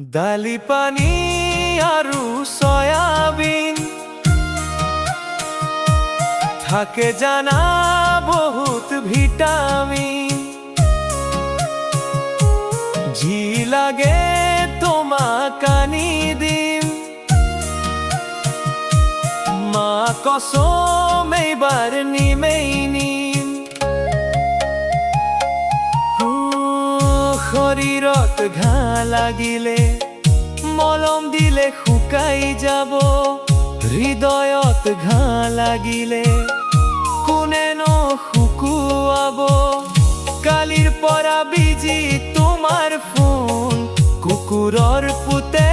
দালি পানী আৰু সয়াবিন থাকে জানা বহুত ভিটামিন। জি লাগে তোমাক আনি দিম, মা কসম এইবাৰ নিমেই নিম। শৰীৰত ঘাঁ লাগিলে মলম দিলে শুকাই যাব, হৃদয়ত ঘাঁ লাগিলে কোনেনো শুকুৱাব। কালিৰ পৰা বিজি তোমাৰ ফোন, কুকুৰৰ পুতে